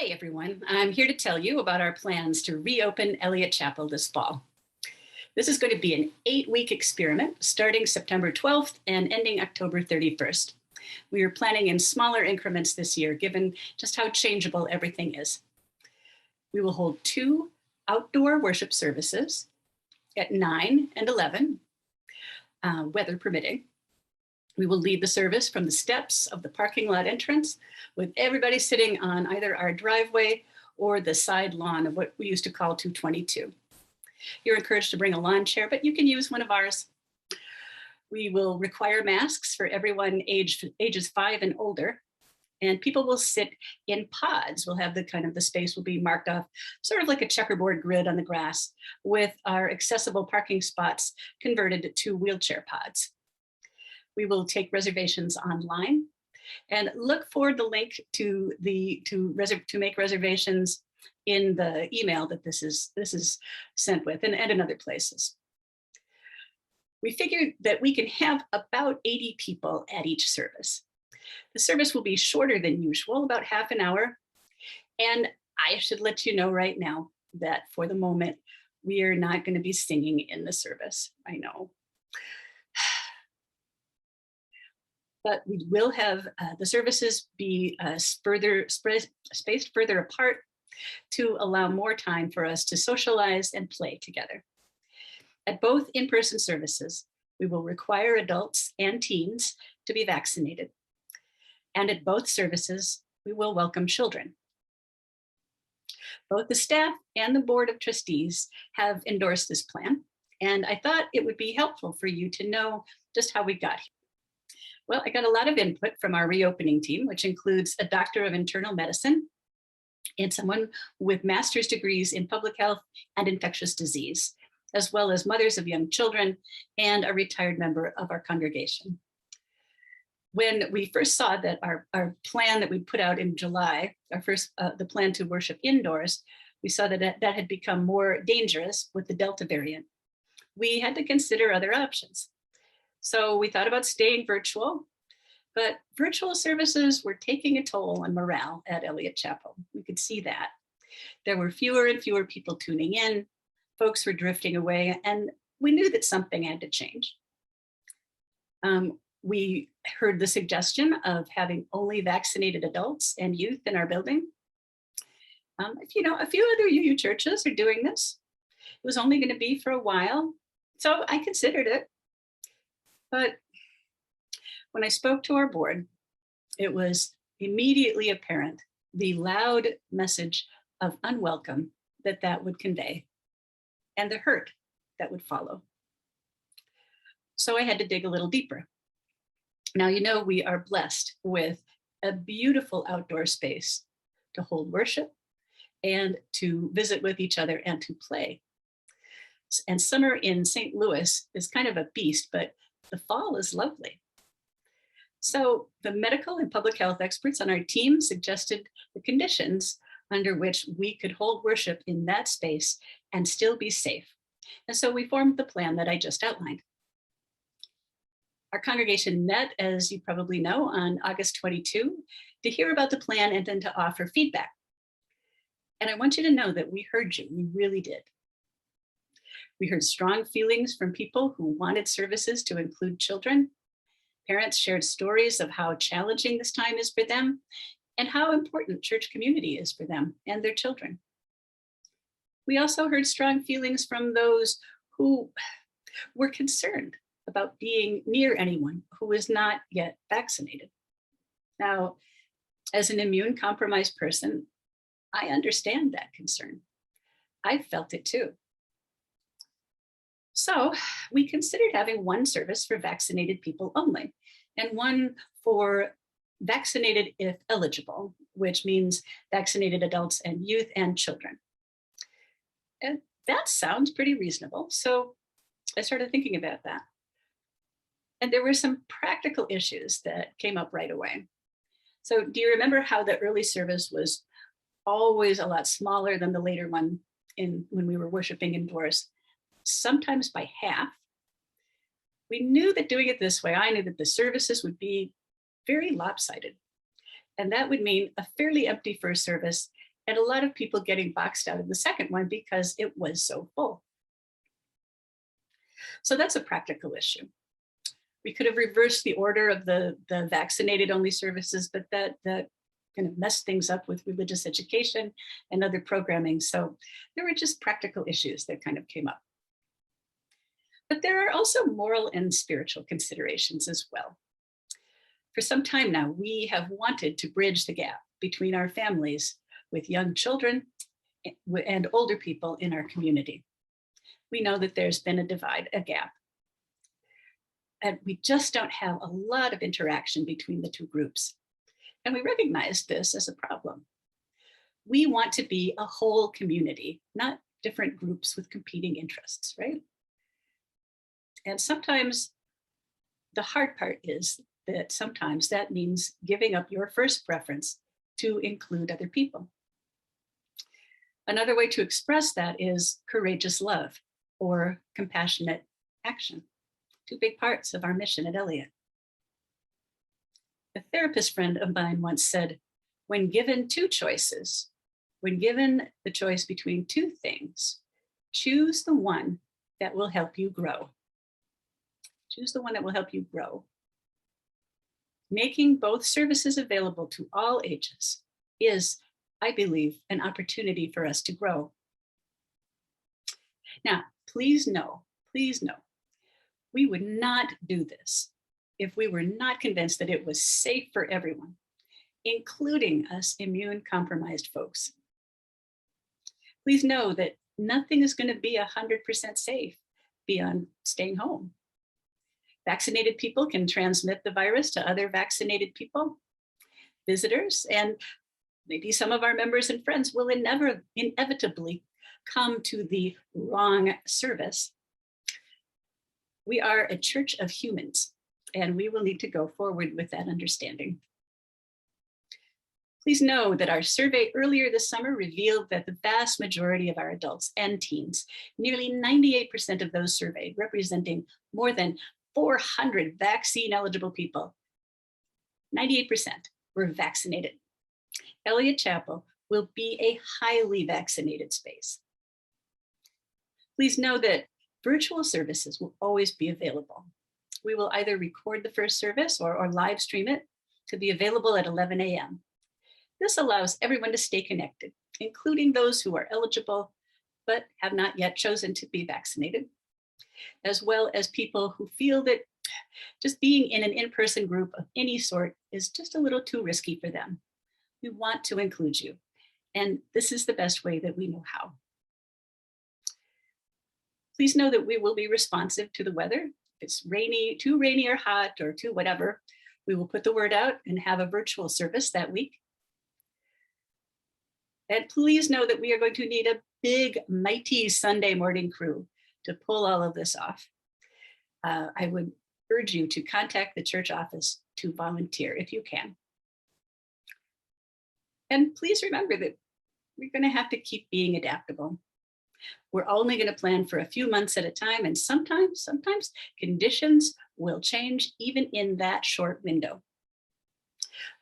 Hey everyone, I'm here to tell you about our plans to reopen Eliot Chapel this fall. This is going to be an 8-week experiment starting September 12th and ending October 31st. We are planning in smaller increments this year, given just how changeable everything is. We will hold 2 outdoor worship services at 9 and 11, weather permitting. We will lead the service from the steps of the parking lot entrance with everybody sitting on either our driveway or the side lawn of what we used to call 222. You're encouraged to bring a lawn chair, but you can use one of ours. We will require masks for everyone ages 5 and older, and people will sit in pods. We'll have the space will be marked off, sort of like a checkerboard grid on the grass, with our accessible parking spots converted to wheelchair pods. We will take reservations online and look for the link to make reservations in the email that this is sent with and in other places. We figured that we can have about 80 people at each service. The service will be shorter than usual, about half an hour. And I should let you know right now that for the moment, we are not going to be singing in the service. I know. But we will have the services be spaced further apart to allow more time for us to socialize and play together. At both in-person services, we will require adults and teens to be vaccinated. And at both services, we will welcome children. Both the staff and the Board of Trustees have endorsed this plan, and I thought it would be helpful for you to know just how we got here. Well, I got a lot of input from our reopening team, which includes a doctor of internal medicine and someone with master's degrees in public health and infectious disease, as well as mothers of young children and a retired member of our congregation. When we first saw that our plan that we put out in July, the plan to worship indoors, we saw that that had become more dangerous with the Delta variant. We had to consider other options. So we thought about staying virtual, but virtual services were taking a toll on morale at Eliot Chapel. We could see that. There were fewer and fewer people tuning in, folks were drifting away, and we knew that something had to change. We heard the suggestion of having only vaccinated adults and youth in our building. A few other UU churches are doing this. It was only going to be for a while, so I considered it. But when I spoke to our board, it was immediately apparent the loud message of unwelcome that would convey and the hurt that would follow. So I had to dig a little deeper. Now, we are blessed with a beautiful outdoor space to hold worship and to visit with each other and to play. And summer in St. Louis is kind of a beast, but the fall is lovely. So the medical and public health experts on our team suggested the conditions under which we could hold worship in that space and still be safe. And so we formed the plan that I just outlined. Our congregation met, as you probably know, on August 22 to hear about the plan and then to offer feedback. And I want you to know that we heard you, we really did. We heard strong feelings from people who wanted services to include children. Parents shared stories of how challenging this time is for them and how important church community is for them and their children. We also heard strong feelings from those who were concerned about being near anyone who is not yet vaccinated. Now, as an immune-compromised person, I understand that concern. I felt it too. So we considered having one service for vaccinated people only, and one for vaccinated if eligible, which means vaccinated adults and youth and children. And that sounds pretty reasonable. So I started thinking about that. And there were some practical issues that came up right away. So do you remember how the early service was always a lot smaller than the later one when we were worshiping indoors? Sometimes by half. We knew that doing it this way, I knew that the services would be very lopsided. And that would mean a fairly empty first service and a lot of people getting boxed out of the second one because it was so full. So that's a practical issue. We could have reversed the order of the vaccinated only services, but that kind of messed things up with religious education and other programming. So there were just practical issues that kind of came up. But there are also moral and spiritual considerations as well. For some time now, we have wanted to bridge the gap between our families with young children and older people in our community. We know that there's been a divide, a gap. And we just don't have a lot of interaction between the two groups. And we recognize this as a problem. We want to be a whole community, not different groups with competing interests, right? And sometimes the hard part is that sometimes that means giving up your first preference to include other people. Another way to express that is courageous love or compassionate action, two big parts of our mission at Eliot. A therapist friend of mine once said, when given two choices, when given the choice between two things, choose the one that will help you grow. Choose the one that will help you grow. Making both services available to all ages is, I believe, an opportunity for us to grow. Now, please know, we would not do this if we were not convinced that it was safe for everyone, including us immune-compromised folks. Please know that nothing is going to be 100% safe beyond staying home. Vaccinated people can transmit the virus to other vaccinated people, visitors, and maybe some of our members and friends will inevitably come to the wrong service. We are a church of humans, and we will need to go forward with that understanding. Please know that our survey earlier this summer revealed that the vast majority of our adults and teens, nearly 98% of those surveyed, representing more than 400 vaccine-eligible people, 98% were vaccinated. Eliot Chapel will be a highly vaccinated space. Please know that virtual services will always be available. We will either record the first service or live stream it to be available at 11 a.m. This allows everyone to stay connected, including those who are eligible but have not yet chosen to be vaccinated, as well as people who feel that just being in an in-person group of any sort is just a little too risky for them. We want to include you, and this is the best way that we know how. Please know that we will be responsive to the weather. If it's rainy, too rainy or hot or too whatever, we will put the word out and have a virtual service that week. And please know that we are going to need a big, mighty Sunday morning crew to pull all of this off. I would urge you to contact the church office to volunteer if you can. And please remember that we're going to have to keep being adaptable. We're only going to plan for a few months at a time, and sometimes conditions will change even in that short window.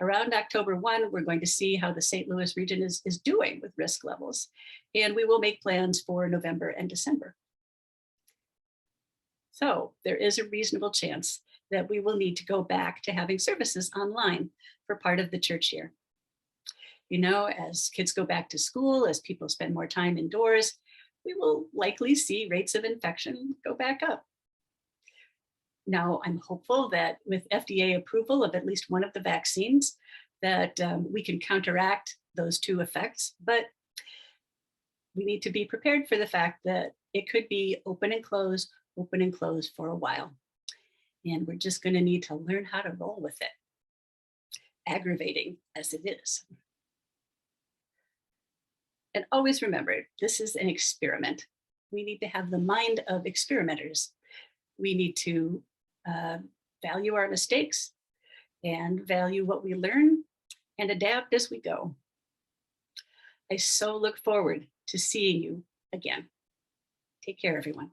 Around October 1, we're going to see how the St. Louis region is doing with risk levels, and we will make plans for November and December. So there is a reasonable chance that we will need to go back to having services online for part of the church year. You know, as kids go back to school, as people spend more time indoors, we will likely see rates of infection go back up. Now, I'm hopeful that with FDA approval of at least one of the vaccines, that we can counteract those two effects, but we need to be prepared for the fact that it could be open and close for a while. And we're just going to need to learn how to roll with it, aggravating as it is. And always remember, this is an experiment. We need to have the mind of experimenters. We need to value our mistakes and value what we learn and adapt as we go. I so look forward to seeing you again. Take care, everyone.